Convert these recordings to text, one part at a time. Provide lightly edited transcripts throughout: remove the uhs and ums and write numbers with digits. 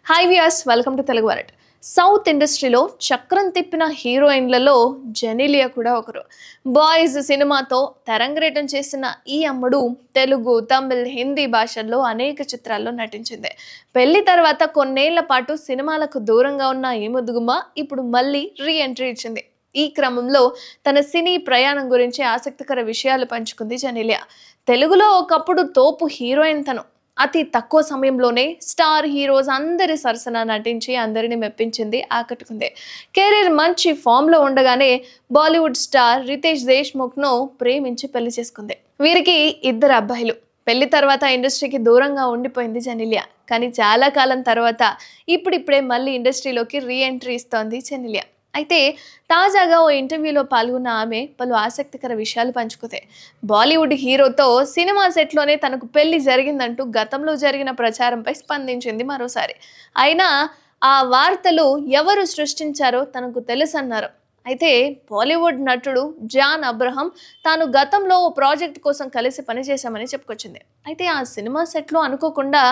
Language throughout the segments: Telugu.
Hi viewers, welcome to Telugu world. South ఇండస్ట్రీలో చక్రం తిప్పిన హీరోయిన్లలో జెనీలియా కూడా ఒకరు. బాయ్స్ సినిమాతో తరంగేటం చేసిన ఈ అమ్మడు తెలుగు, తమిళ్, హిందీ భాషల్లో అనేక చిత్రాల్లో నటించింది. పెళ్లి తర్వాత కొన్నేళ్ల పాటు సినిమాలకు దూరంగా ఉన్న ఈ ముద్దుగుమ్మ ఇప్పుడు మళ్ళీ రీ ఎంట్రీ ఇచ్చింది. ఈ క్రమంలో తన సినీ ప్రయాణం గురించి ఆసక్తికర విషయాలు పంచుకుంది జెనీలియా. తెలుగులో ఒకప్పుడు తోపు హీరోయిన్ తను. అతి తక్కువ సమయంలోనే స్టార్ హీరోస్ అందరి సరసన నటించి అందరిని మెప్పించింది, ఆకట్టుకుంది. కెరీర్ మంచి ఫామ్లో ఉండగానే బాలీవుడ్ స్టార్ రితేష్ దేశ్ముఖ్ను ప్రేమించి పెళ్లి చేసుకుంది. వీరికి ఇద్దరు అబ్బాయిలు. పెళ్లి తర్వాత ఇండస్ట్రీకి దూరంగా ఉండిపోయింది జెనీలియా. కానీ చాలా కాలం తర్వాత ఇప్పుడిప్పుడే మళ్ళీ ఇండస్ట్రీలోకి రీ ఎంట్రీ ఇస్తోంది జెనీలియా. అయితే తాజాగా ఓ ఇంటర్వ్యూలో పాల్గొన్న ఆమె పలు ఆసక్తికర విషయాలు పంచుకుంది. బాలీవుడ్ హీరోతో సినిమా సెట్లోనే తనకు పెళ్లి జరిగిందంటూ గతంలో జరిగిన ప్రచారంపై స్పందించింది మరోసారి. అయినా ఆ వార్తలు ఎవరు సృష్టించారో తనకు తెలుసన్నారు. అయితే బాలీవుడ్ నటుడు జాన్ అబ్రహం తాను గతంలో ఓ ప్రాజెక్ట్ కోసం కలిసి పనిచేశామని చెప్పుకొచ్చింది. అయితే ఆ సినిమా సెట్లో అనుకోకుండా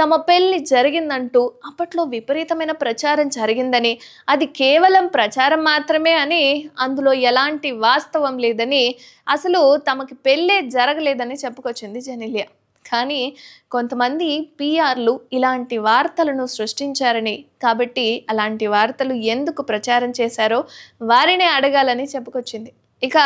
తమ పెళ్లి జరిగిందంటూ అప్పట్లో విపరీతమైన ప్రచారం జరిగిందని, అది కేవలం ప్రచారం మాత్రమే అని, అందులో ఎలాంటి వాస్తవం లేదని, అసలు తమకి పెళ్ళే జరగలేదని చెప్పుకొచ్చింది జెనీలియా. కానీ కొంతమంది పిఆర్లు ఇలాంటి వార్తలను సృష్టించారని, కాబట్టి అలాంటి వార్తలు ఎందుకు ప్రచారం చేశారో వారినే అడగాలని చెప్పుకొచ్చింది. ఇక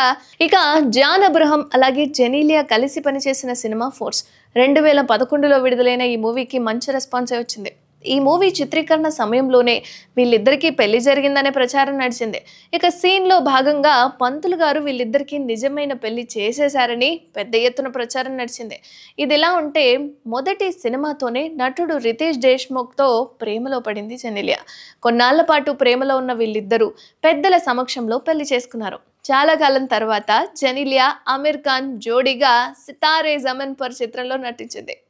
ఇక జాన్ అబ్రహం అలాగే జెనీలియా కలిసి పనిచేసిన సినిమా ఫోర్స్ 2011లో విడుదలైన ఈ మూవీకి మంచి రెస్పాన్సే వచ్చింది. ఈ మూవీ చిత్రీకరణ సమయంలోనే వీళ్ళిద్దరికీ పెళ్లి జరిగిందనే ప్రచారం నడిచింది. ఇక సీన్లో భాగంగా పంతులు గారు వీళ్ళిద్దరికీ నిజమైన పెళ్లి చేసేశారని పెద్ద ఎత్తున ప్రచారం నడిచింది. ఇదిలా ఉంటే మొదటి సినిమాతోనే నటుడు రితేష్ దేశ్ముఖ్తో ప్రేమలో పడింది జెనీలియా. కొన్నాళ్ల పాటు ప్రేమలో ఉన్న వీళ్ళిద్దరూ పెద్దల సమక్షంలో పెళ్లి చేసుకున్నారు. చాలా కాలం తర్వాత జెనీలియా ఆమిర్ ఖాన్ జోడీగా సితారే జమీన్ పర్ చిత్రంలో నటించింది.